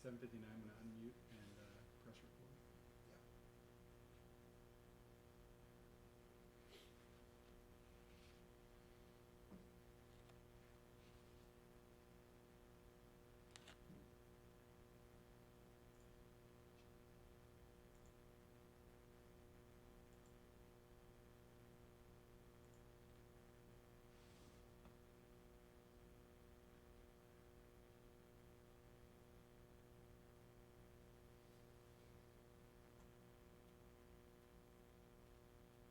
7:59, I'm going to unmute and press record.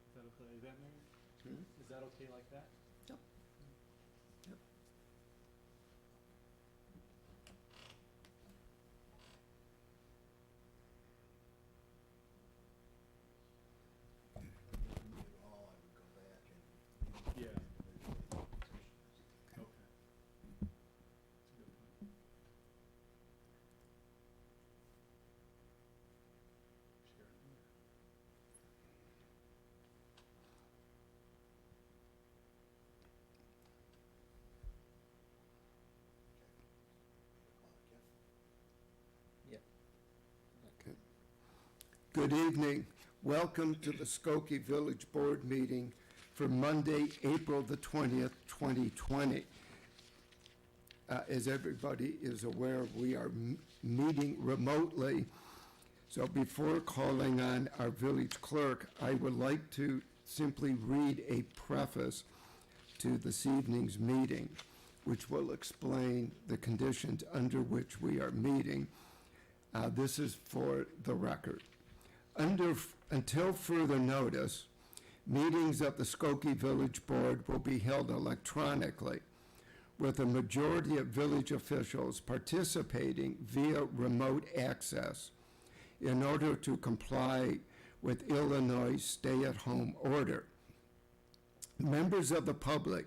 Is that okay? Is that Mary? Is that okay like that? Yep. Yep. All, I would go back and. Yeah. Okay. That's a good point. Sharon. Yep. Okay. Good evening. Welcome to the Skokie Village Board meeting for Monday, April the 20th, 2020. As everybody is aware, we are meeting remotely. So before calling on our village clerk, I would like to simply read a preface to this evening's meeting, which will explain the conditions under which we are meeting. This is for the record. Until further notice, meetings of the Skokie Village Board will be held electronically, with a majority of village officials participating via remote access in order to comply with Illinois stay-at-home order. Members of the public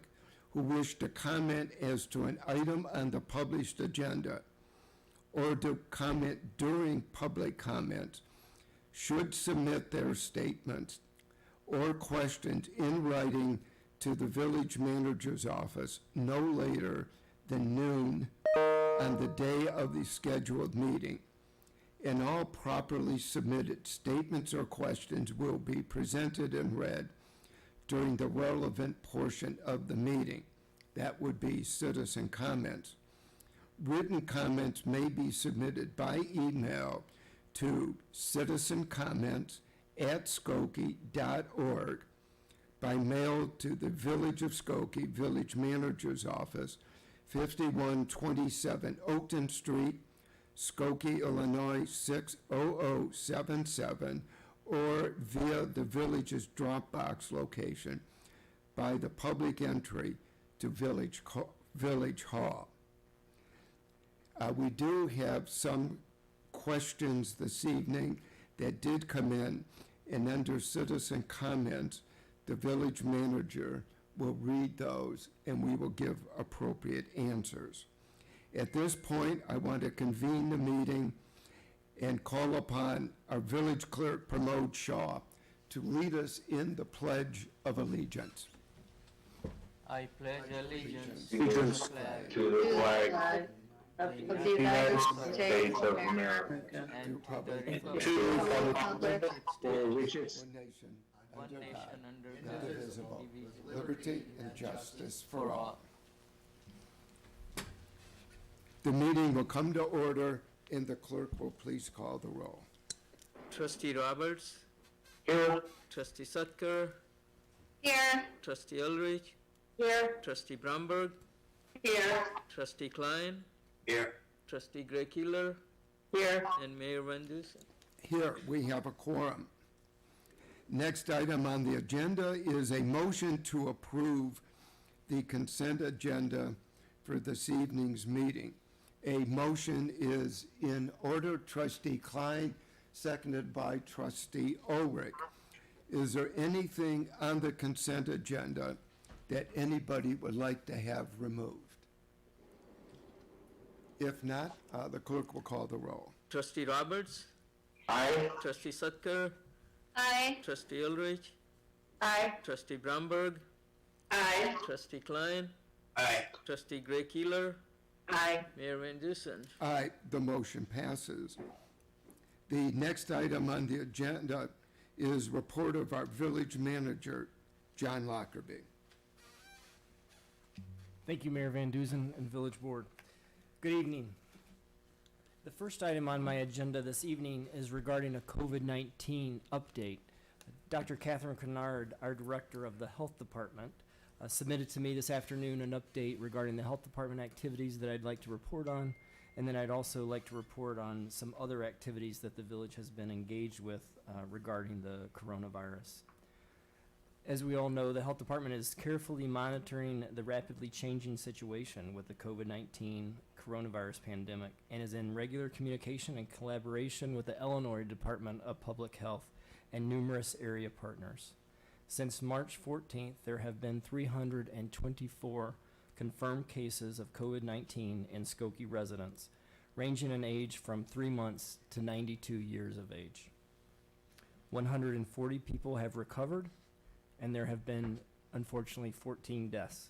who wish to comment as to an item on the published agenda or to comment during public comment should submit their statements or questions in writing to the village manager's office no later than noon on the day of the scheduled meeting. And all properly submitted statements or questions will be presented and read during the relevant portion of the meeting. That would be citizen comments. Written comments may be submitted by email to citizencomments@skokie.org, by mail to the Village of Skokie, Village Manager's Office, 5127 Oakton Street, Skokie, Illinois 60077, or via the village's Dropbox location by the public entry to Village Hall. We do have some questions this evening that did come in, and under citizen comments, the village manager will read those and we will give appropriate answers. At this point, I want to convene the meeting and call upon our village clerk, Pramod Shah, to lead us in the Pledge of Allegiance. I pledge allegiance Allegiance to the flag of of the United States of America, and to the and to the republic for which it One nation, one under nation God, under indivisible, God, with liberty and justice for all. The meeting will come to order, and the clerk will please call the roll. Trustee Roberts, here, Trustee Sutker, Here. Trustee Ulrich, Here. Trustee Bromberg, Here. Trustee Klein, here, Trustee Gray Keeler, Here. and Mayor Van Dusen. Here, we have a quorum. Next item on the agenda is a motion to approve the consent agenda for this evening's meeting. A motion is in order. Trustee Klein, seconded by Trustee Ulrich. Is there anything on the consent agenda that anybody would like to have removed? If not, the clerk will call the roll. Trustee Roberts, aye, Trustee Sutker, Aye. Trustee Ulrich, Aye. Trustee Bromberg, Aye. Trustee Klein, aye, Trustee Gray Keeler, Aye. Mayor Van Dusen. Aye, the motion passes. The next item on the agenda is report of our village manager, John Lockerbie. Thank you, Mayor Van Dusen and Village Board. Good evening. The first item on my agenda this evening is regarding a COVID-19 update. Dr. Catherine Kennard, our Director of the Health Department, submitted to me this afternoon an update regarding the Health Department activities that I'd like to report on, and then I'd also like to report on some other activities that the village has been engaged with regarding the coronavirus. As we all know, the Health Department is carefully monitoring the rapidly changing situation with the COVID-19 coronavirus pandemic and is in regular communication and collaboration with the Illinois Department of Public Health and numerous area partners. Since March 14th, there have been 324 confirmed cases of COVID-19 in Skokie residents, ranging in age from 3 months to 92 years of age. 140 people have recovered, and there have been, unfortunately, 14 deaths.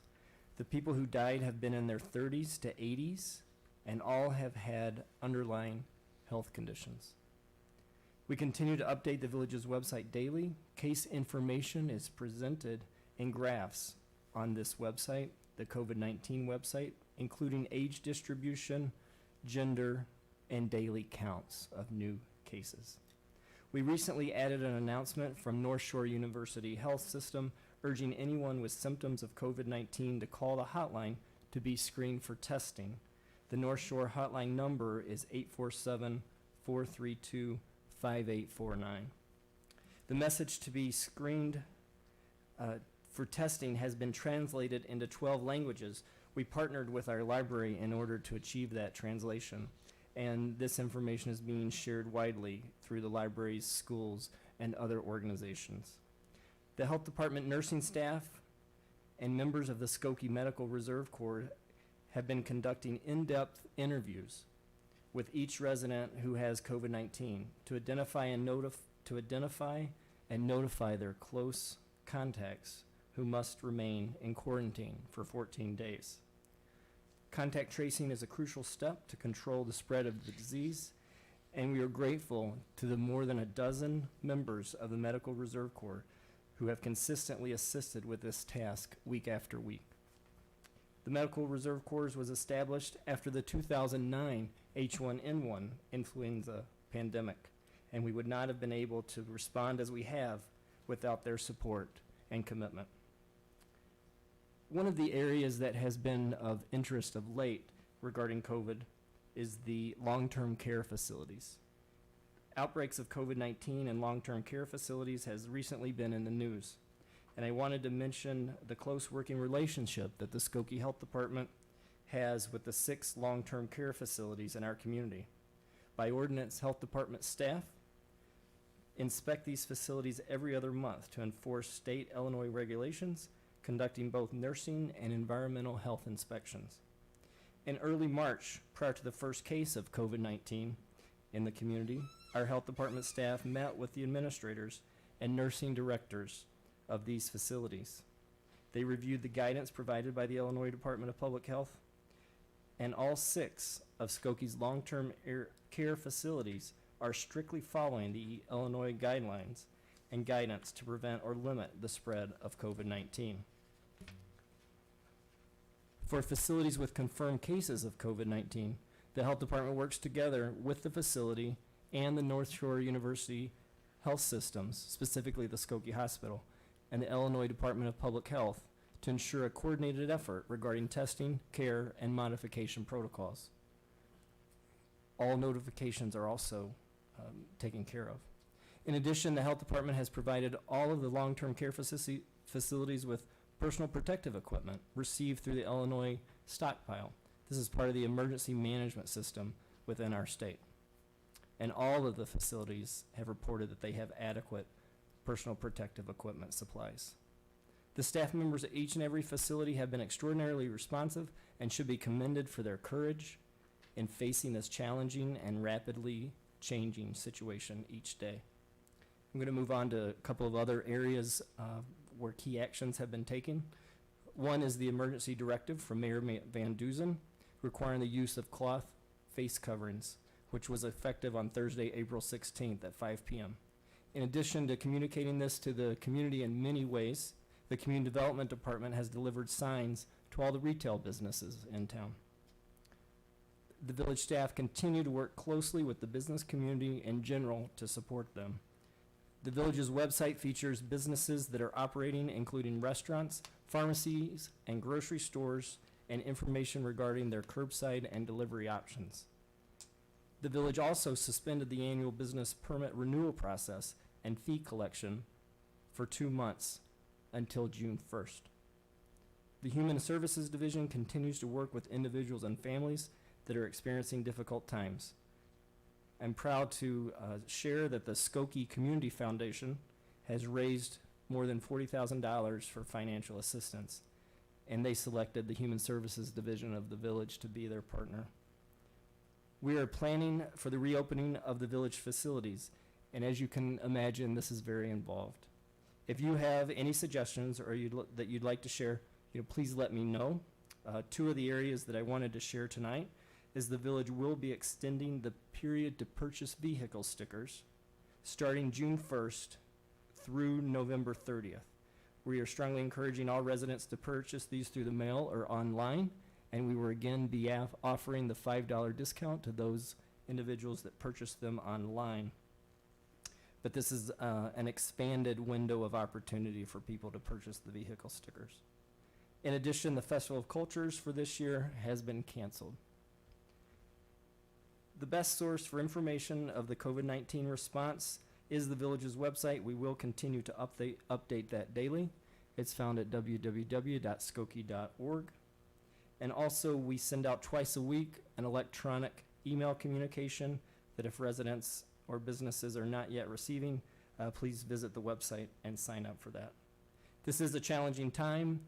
The people who died have been in their 30s to 80s, and all have had underlying health conditions. We continue to update the village's website daily. Case information is presented in graphs on this website, the COVID-19 website, including age distribution, gender, and daily counts of new cases. We recently added an announcement from North Shore University Health System urging anyone with symptoms of COVID-19 to call the hotline to be screened for testing. The North Shore hotline number is 847-432-5849. The message to be screened for testing has been translated into 12 languages. We partnered with our library in order to achieve that translation, and this information is being shared widely through the libraries, schools, and other organizations. The Health Department nursing staff and members of the Skokie Medical Reserve Corps have been conducting in-depth interviews with each resident who has COVID-19 to identify and notify their close contacts who must remain in quarantine for 14 days. Contact tracing is a crucial step to control the spread of the disease, and we are grateful to the more than a dozen members of the Medical Reserve Corps who have consistently assisted with this task week after week. The Medical Reserve Corps was established after the 2009 H1N1 influenza pandemic, and we would not have been able to respond as we have without their support and commitment. One of the areas that has been of interest of late regarding COVID is the long-term care facilities. Outbreaks of COVID-19 in long-term care facilities has recently been in the news, and I wanted to mention the close working relationship that the Skokie Health Department has with the 6 long-term care facilities in our community. By ordinance, Health Department staff inspect these facilities every other month to enforce state Illinois regulations, conducting both nursing and environmental health inspections. In early March, prior to the first case of COVID-19 in the community, our health department staff met with the administrators and nursing directors of these facilities. They reviewed the guidance provided by the Illinois Department of Public Health, and all 6 of Skokie's long-term care facilities are strictly following the Illinois guidelines and guidance to prevent or limit the spread of COVID-19. For facilities with confirmed cases of COVID-19, the health department works together with the facility and the North Shore University Health Systems, specifically the Skokie Hospital, and the Illinois Department of Public Health to ensure a coordinated effort regarding testing, care, and modification protocols. All notifications are also taken care of. In addition, the health department has provided all of the long-term care facilities with personal protective equipment received through the Illinois stockpile. This is part of the emergency management system within our state. And all of the facilities have reported that they have adequate personal protective equipment supplies. The staff members at each and every facility have been extraordinarily responsive and should be commended for their courage in facing this challenging and rapidly changing situation each day. I'm going to move on to a couple of other areas where key actions have been taken. One is the emergency directive from Mayor Van Dusen requiring the use of cloth face coverings, which was effective on Thursday, April 16th at 5 p.m. In addition to communicating this to the community in many ways, the Community Development Department has delivered signs to all the retail businesses in town. The village staff continue to work closely with the business community in general to support them. The village's website features businesses that are operating, including restaurants, pharmacies, and grocery stores, and information regarding their curbside and delivery options. The village also suspended the annual business permit renewal process and fee collection for 2 months until June 1st. The Human Services Division continues to work with individuals and families that are experiencing difficult times. I'm proud to share that the Skokie Community Foundation has raised more than $40,000 for financial assistance, and they selected the Human Services Division of the village to be their partner. We are planning for the reopening of the village facilities, and as you can imagine, this is very involved. If you have any suggestions or that you'd like to share, please let me know. 2 of the areas that I wanted to share tonight is the village will be extending the period to purchase vehicle stickers starting June 1st through November 30th. We are strongly encouraging all residents to purchase these through the mail or online, and we will again be offering the $5 discount to those individuals that purchase them online. But this is an expanded window of opportunity for people to purchase the vehicle stickers. In addition, the Festival of Cultures for this year has been canceled. The best source for information of the COVID-19 response is the village's website. We will continue to update that daily. It's found at www.skokie.org. And also, we send out twice a week an electronic email communication that if residents or businesses are not yet receiving, please visit the website and sign up for that. This is a challenging time,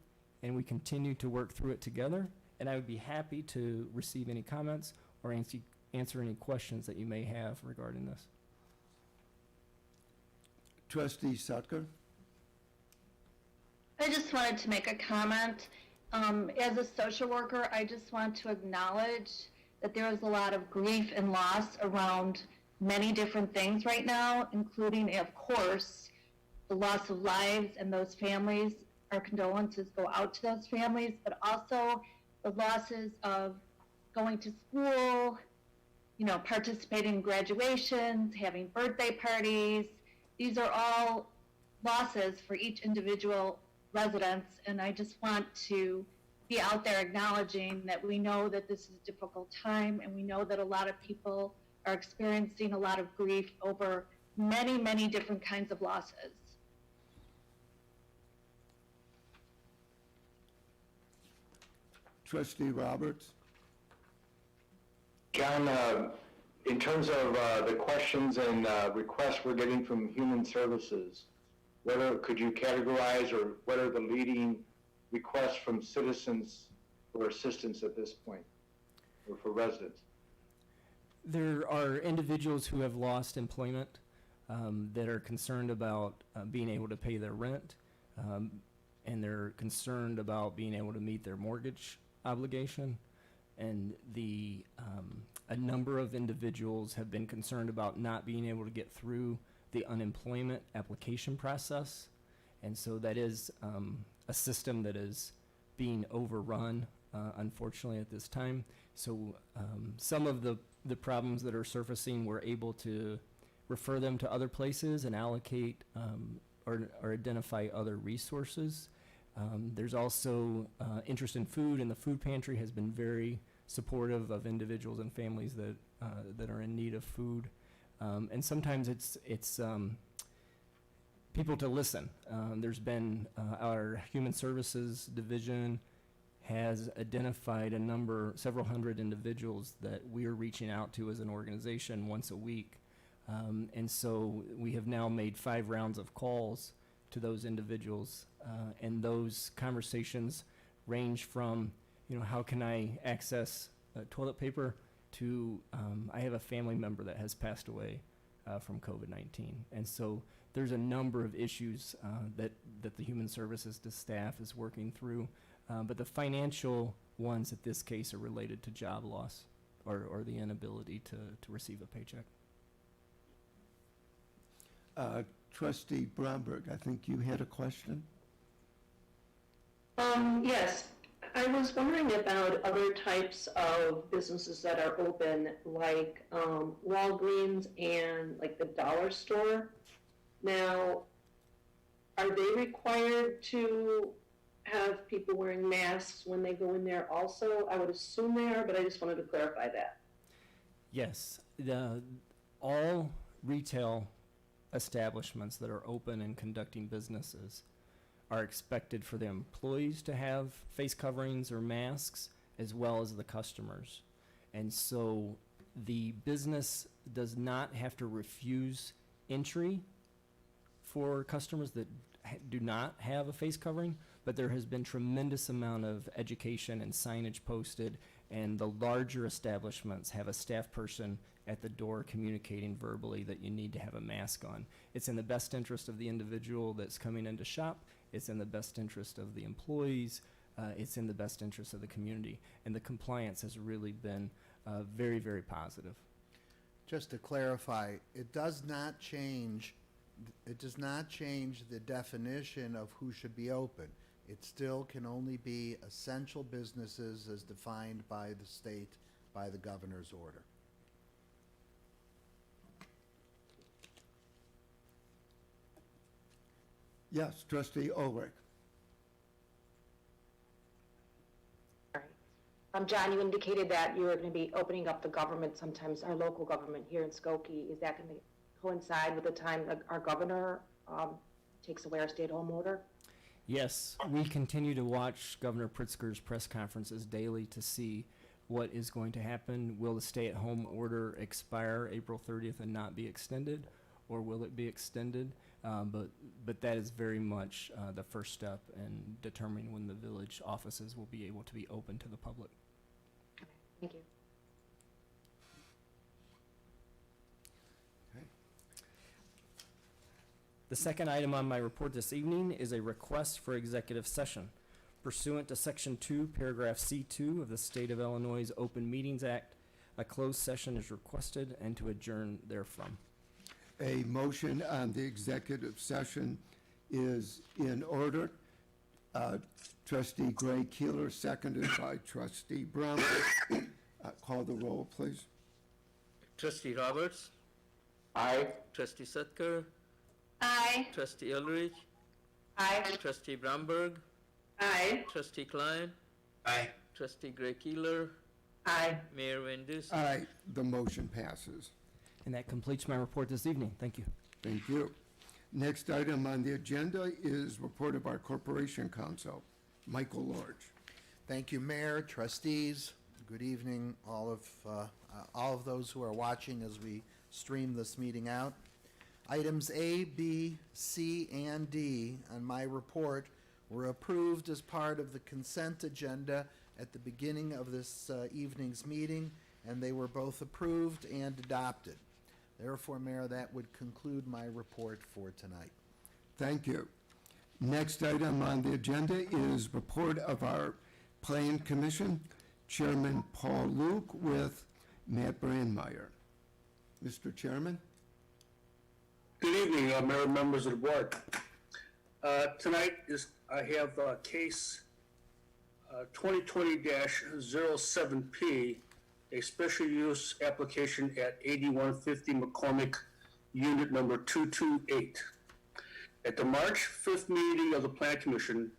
and we continue to work through it together, and I would be happy to receive any comments or answer any questions that you may have regarding this. Trustee Sutker? I just wanted to make a comment. As a social worker, I just want to acknowledge that there is a lot of grief and loss around many different things right now, including, of course, the loss of lives and those families. Our condolences go out to those families, but also the losses of going to school, participating in graduations, having birthday parties. These are all losses for each individual residents, and I just want to be out there acknowledging that we know that this is a difficult time, and we know that a lot of people are experiencing a lot of grief over many, many different kinds of losses. Trustee Roberts? John, in terms of the questions and requests we're getting from Human Services, could you categorize or what are the leading requests from citizens for assistance at this point, or for residents? There are individuals who have lost employment that are concerned about being able to pay their rent, and they're concerned about being able to meet their mortgage obligation. And a number of individuals have been concerned about not being able to get through the unemployment application process. And so that is a system that is being overrun, unfortunately, at this time. So some of the problems that are surfacing, we're able to refer them to other places and allocate or identify other resources. There's also interest in food, and the food pantry has been very supportive of individuals and families that are in need of food. And sometimes it's people to listen. There's been our Human Services Division has identified several hundred individuals that we are reaching out to as an organization once a week. And so we have now made 5 rounds of calls to those individuals, and those conversations range from, how can I access toilet paper to I have a family member that has passed away from COVID-19. And so there's a number of issues that the Human Services staff is working through, but the financial ones at this case are related to job loss or the inability to receive a paycheck. Trustee Bromberg, I think you had a question? Yes, I was wondering about other types of businesses that are open, like Walgreens and like the dollar store. Now, are they required to have people wearing masks when they go in there also? I would assume they are, but I just wanted to clarify that. Yes, all retail establishments that are open and conducting businesses are expected for their employees to have face coverings or masks, as well as the customers. And so the business does not have to refuse entry for customers that do not have a face covering, but there has been tremendous amount of education and signage posted, and the larger establishments have a staff person at the door communicating verbally that you need to have a mask on. It's in the best interest of the individual that's coming in to shop. It's in the best interest of the employees. It's in the best interest of the community. And the compliance has really been very, very positive. Just to clarify, it does not change the definition of who should be open. It still can only be essential businesses as defined by the state, by the governor's order. Yes, Trustee Ulrich. John, you indicated that you were going to be opening up the government, sometimes our local government here in Skokie. Is that going to coincide with the time that our governor takes away our stay-at-home order? Yes, we continue to watch Governor Pritzker's press conferences daily to see what is going to happen. Will the stay-at-home order expire April 30th and not be extended, or will it be extended? But that is very much the first step in determining when the village offices will be able to be open to the public. Okay, thank you. The second item on my report this evening is a request for executive session. Pursuant to Section 2, Paragraph C2 of the State of Illinois Open Meetings Act, a closed session is requested and to adjourn therefrom. A motion on the executive session is in order. Trustee Gray Keeler, seconded by Trustee Brown. Call the roll, please. Trustee Roberts, Aye. Trustee Sutker, Aye. Trustee Ulrich, Aye. Trustee Bromberg, Aye. Trustee Klein, Aye. Trustee Gray Keeler, Aye. Mayor Van Dusen. Aye, the motion passes. And that completes my report this evening. Thank you. Thank you. Next item on the agenda is report of our Corporation Counsel. Michael Lorch. Thank you, Mayor, trustees. Good evening, all of those who are watching as we stream this meeting out. Items A, B, C, and D on my report were approved as part of the consent agenda at the beginning of this evening's meeting, and they were both approved and adopted. Therefore, Mayor, that would conclude my report for tonight. Thank you. Next item on the agenda is report of our Plan Commission, Chairman Paul Luke with Matt Brandmeier. Mr. Chairman? Good evening, Mayor and members of the board. Tonight I have case 2020-07P, a special use application at 8150 McCormick, unit number 228. At the March 5th meeting of the Plan Commission,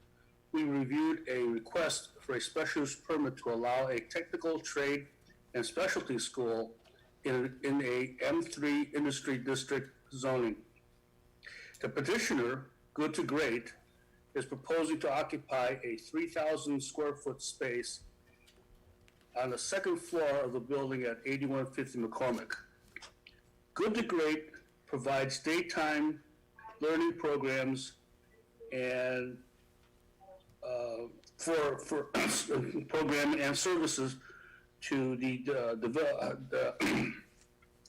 we reviewed a request for a special use permit to allow a technical trade and specialty school in a M3 industry district zoning. The petitioner, Good to Great, is proposing to occupy a 3,000 square foot space on the second floor of the building at 8150 McCormick. Good to Great provides daytime learning programs and for program and services to the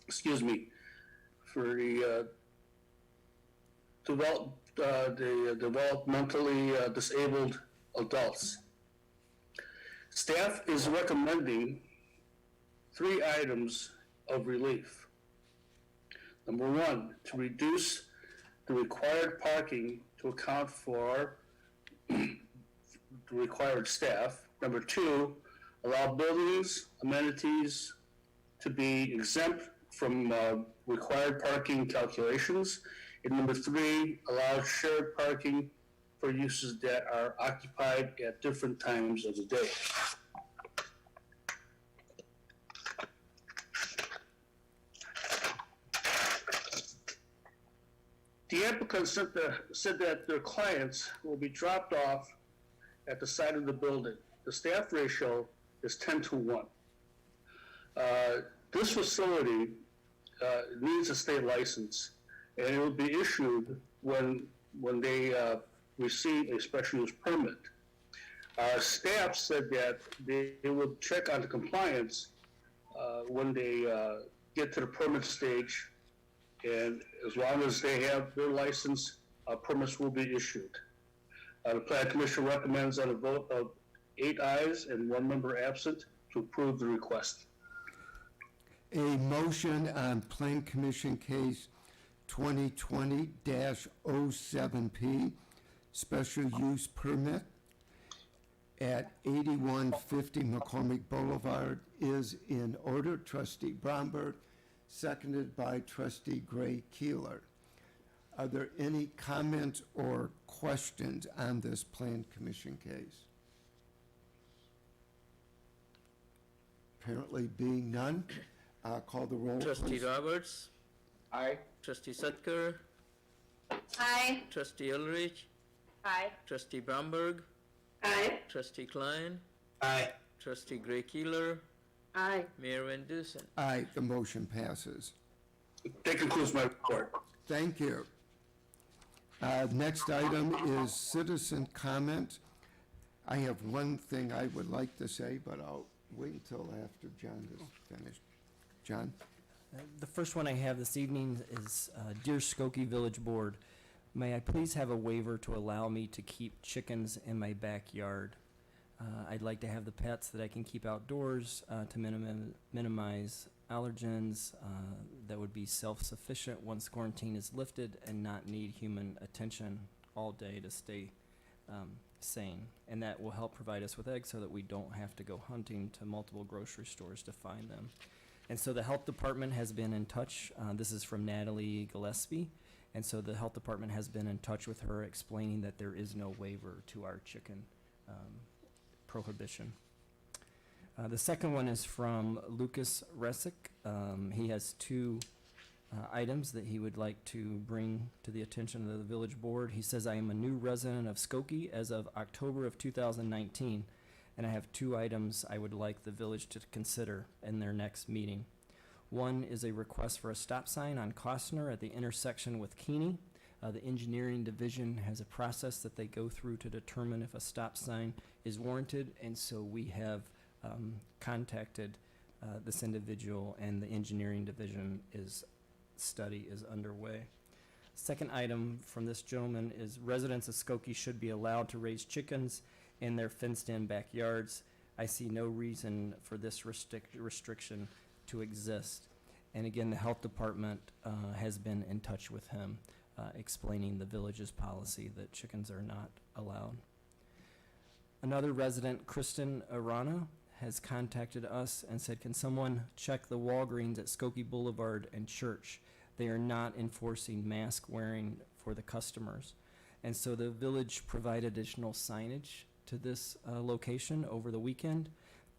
excuse me, for the the developmentally disabled adults. Staff is recommending 3 items of relief. Number 1, to reduce the required parking to account for the required staff. Number 2, allow buildings, amenities to be exempt from required parking calculations. And number 3, allow shared parking for uses that are occupied at different times of the day. The applicant said that their clients will be dropped off at the side of the building. The staff ratio is 10-1. This facility needs a state license, and it will be issued when they receive a special use permit. Staff said that they will check on the compliance when they get to the permit stage, and as long as they have their license, permits will be issued. The Plan Commission recommends on a vote of 8 ayes and 1 member absent to approve the request. A motion on Plan Commission Case 2020-07P, special use permit at 8150 McCormick Boulevard is in order. Trustee Bromberg, seconded by Trustee Gray Keeler. Are there any comments or questions on this Plan Commission case? Apparently being none, call the roll, Trustee please. Roberts, Aye. Trustee Sutker, Aye. Trustee Ulrich, Aye. Trustee Bromberg, Aye. Trustee Klein, Aye. Trustee Gray Keeler, Aye. Mayor Van Dusen. Aye, the motion passes. That concludes my report. Thank you. Next item is citizen comment. I have one thing I would like to say, but I'll wait until after John is finished. John? The first one I have this evening is, Dear Skokie Village Board, may I please have a waiver to allow me to keep chickens in my backyard? I'd like to have the pets that I can keep outdoors to minimize allergens that would be self-sufficient once quarantine is lifted and not need human attention all day to stay sane. And that will help provide us with eggs so that we don't have to go hunting to multiple grocery stores to find them. And so the health department has been in touch. This is from Natalie Gillespie. And so the health department has been in touch with her explaining that there is no waiver to our chicken prohibition. The second one is from Lucas Resick. He has 2 items that he would like to bring to the attention of the village board. He says, I am a new resident of Skokie as of October of 2019, and I have 2 items I would like the village to consider in their next meeting. One is a request for a stop sign on Costner at the intersection with Keeney. The engineering division has a process that they go through to determine if a stop sign is warranted, and so we have contacted this individual, and the engineering division study is underway. Second item from this gentleman is residents of Skokie should be allowed to raise chickens in their fenced-in backyards. I see no reason for this restriction to exist. And again, the health department has been in touch with him, explaining the village's policy that chickens are not allowed. Another resident, Kristen Arana, has contacted us and said, can someone check the Walgreens at Skokie Boulevard and Church? They are not enforcing mask wearing for the customers. And so the village provided additional signage to this location over the weekend.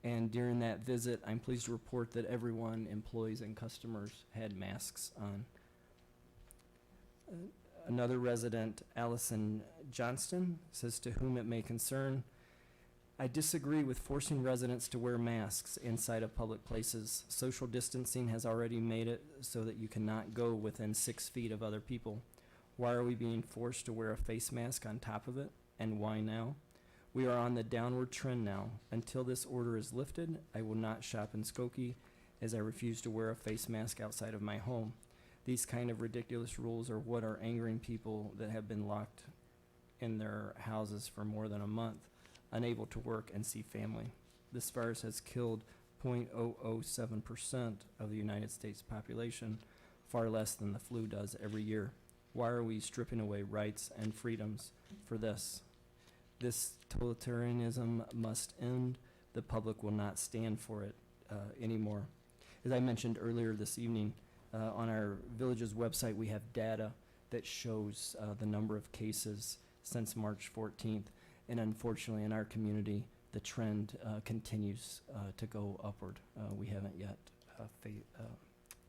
And during that visit, I'm pleased to report that everyone, employees and customers, had masks on. Another resident, Allison Johnston, says, to whom it may concern, I disagree with forcing residents to wear masks inside of public places. Social distancing has already made it so that you cannot go within 6 feet of other people. Why are we being forced to wear a face mask on top of it, and why now? We are on the downward trend now. Until this order is lifted, I will not shop in Skokie, as I refuse to wear a face mask outside of my home. These kind of ridiculous rules are what are angering people that have been locked in their houses for more than a month, unable to work and see family. This virus has killed 0.007% of the United States population, far less than the flu does every year. Why are we stripping away rights and freedoms for this? This totalitarianism must end. The public will not stand for it anymore. As I mentioned earlier this evening, on our village's website, we have data that shows the number of cases since March 14th. And unfortunately, in our community, the trend continues to go upward. We haven't yet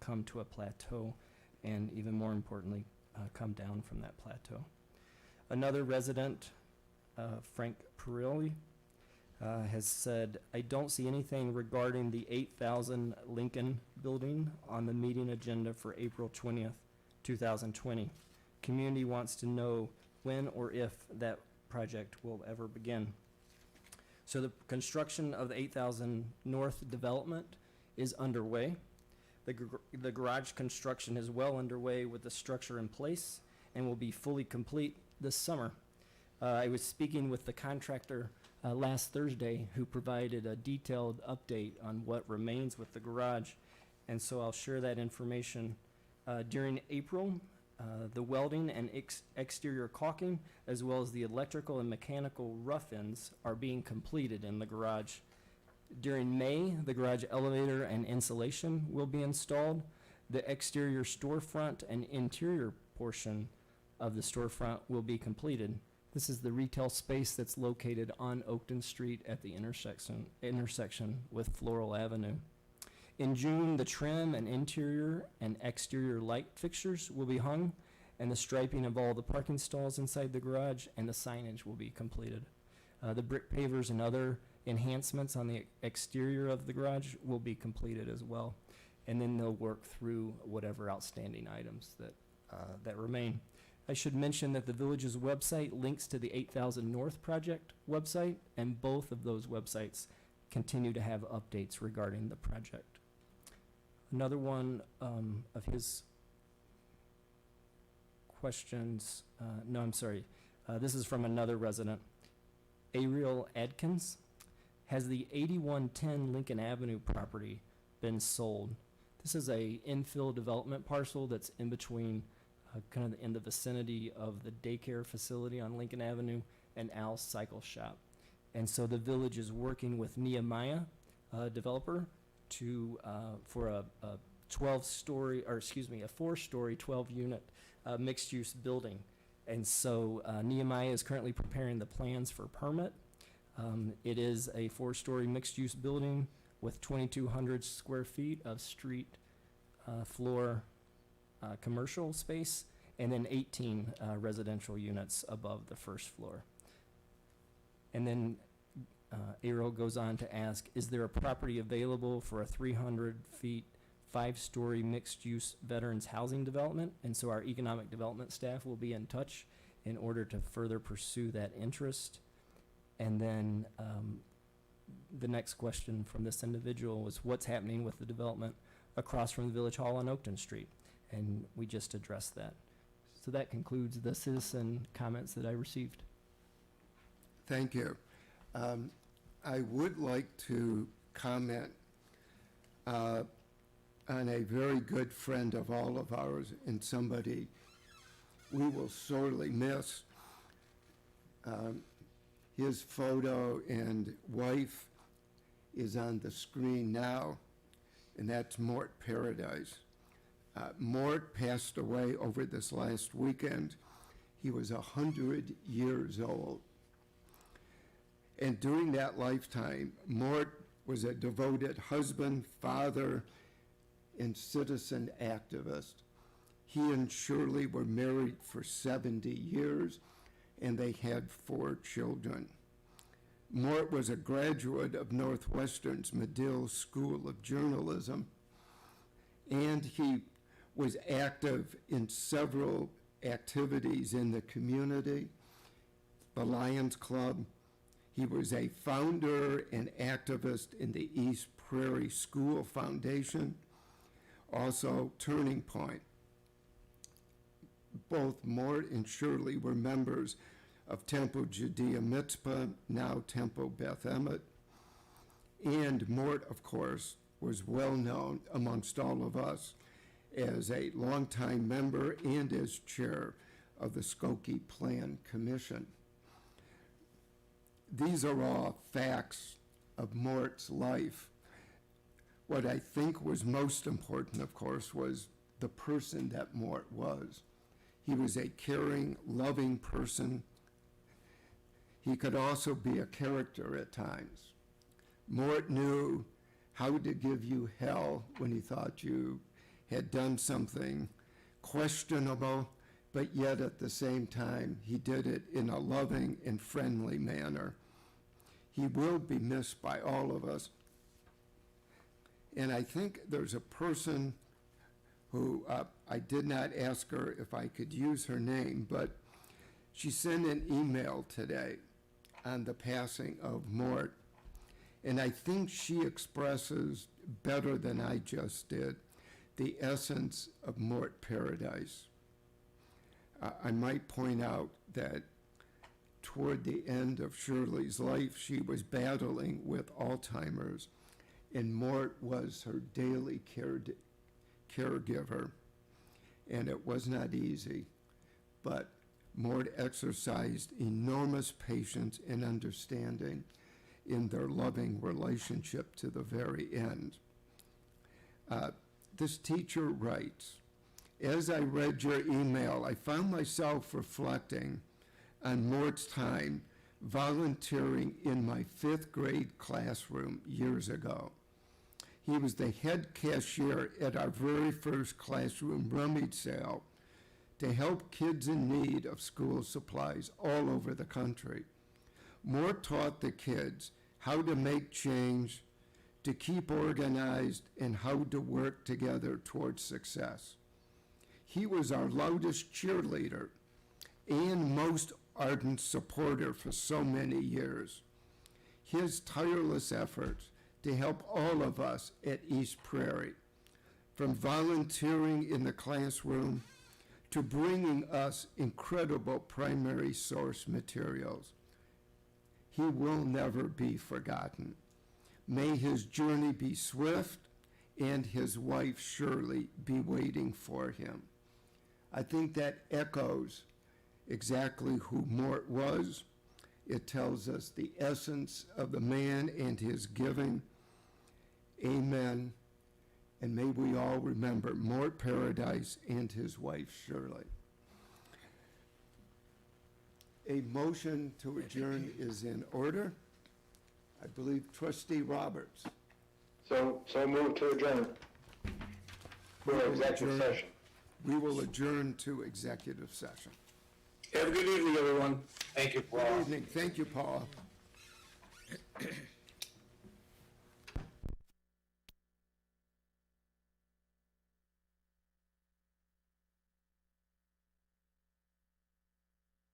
come to a plateau, and even more importantly, come down from that plateau. Another resident, Frank Perilli, has said, I don't see anything regarding the 8,000 Lincoln building on the meeting agenda for April 20th, 2020. Community wants to know when or if that project will ever begin. So the construction of the 8,000 North development is underway. The garage construction is well underway with the structure in place and will be fully complete this summer. I was speaking with the contractor last Thursday, who provided a detailed update on what remains with the garage, and so I'll share that information. During April, the welding and exterior caulking, as well as the electrical and mechanical rough-ins, are being completed in the garage. During May, the garage elevator and insulation will be installed. The exterior storefront and interior portion of the storefront will be completed. This is the retail space that's located on Oakton Street at the intersection with Floral Avenue. In June, the trim and interior and exterior light fixtures will be hung, and the striping of all the parking stalls inside the garage and the signage will be completed. The brick pavers and other enhancements on the exterior of the garage will be completed as well. And then they'll work through whatever outstanding items that remain. I should mention that the village's website links to the 8,000 North project website, and both of those websites continue to have updates regarding the project. Another one of his questions, this is from another resident. Ariel Adkins, has the 8110 Lincoln Avenue property been sold? This is a infill development parcel that's in between kind of in the vicinity of the daycare facility on Lincoln Avenue and Al's Cycle Shop. And so the village is working with Nehemiah, developer, for a 4-story, 12-unit mixed-use building. And so Nehemiah is currently preparing the plans for permit. It is a 4-story mixed-use building with 2,200 square feet of street floor commercial space, and then 18 residential units above the first floor. And then Ariel goes on to ask, is there a property available for a 300 feet, 5-story mixed-use veterans housing development? And so our economic development staff will be in touch in order to further pursue that interest. And then the next question from this individual was, what's happening with the development across from the Village Hall on Oakton Street? And we just addressed that. So that concludes the citizen comments that I received. Thank you. I would like to comment on a very good friend of all of ours and somebody we will sorely miss. His photo and wife is on the screen now, and that's Mort Paradise. Mort passed away over this last weekend. He was 100 years old. And during that lifetime, Mort was a devoted husband, father, and citizen activist. He and Shirley were married for 70 years, and they had 4 children. Mort was a graduate of Northwestern's Medill School of Journalism, and he was active in several activities in the community, the Lions Club. He was a founder and activist in the East Prairie School Foundation, also Turning Point. both Mort and Shirley were members of Temple Judea Mitzpah, now Temple Beth Emet. And Mort, of course, was well known amongst all of us as a longtime member and as chair of the Skokie Plan Commission. These are all facts of Mort's life. What I think was most important, of course, was the person that Mort was. He was a caring, loving person. He could also be a character at times. Mort knew how to give you hell when he thought you had done something questionable, but yet at the same time, he did it in a loving and friendly manner. He will be missed by all of us. And I think there's a person who, I did not ask her if I could use her name, but she sent an email today on the passing of Mort. And I think she expresses better than I just did the essence of Mort Paradise. I might point out that toward the end of Shirley's life, she was battling with Alzheimer's, and Mort was her daily caregiver, and it was not easy, but Mort exercised enormous patience and understanding in their loving relationship to the very end. This teacher writes, as I read your email, I found myself reflecting on Mort's time volunteering in my 5th grade classroom years ago. He was the head cashier at our very first classroom rummage sale to help kids in need of school supplies all over the country. Mort taught the kids how to make change, to keep organized, and how to work together towards success. He was our loudest cheerleader and most ardent supporter for so many years. His tireless efforts to help all of us at East Prairie, from volunteering in the classroom to bringing us incredible primary source materials, he will never be forgotten. May his journey be swift and his wife Shirley be waiting for him. I think that echoes exactly who Mort was. It tells us the essence of the man and his giving. Amen. And may we all remember Mort Paradise and his wife Shirley. A motion to adjourn is in order. I believe Trustee Roberts. So move to adjourn. For executive session. We will adjourn to executive session. Have a good evening, everyone. Thank you, Paul. Good evening. Thank you, Paul.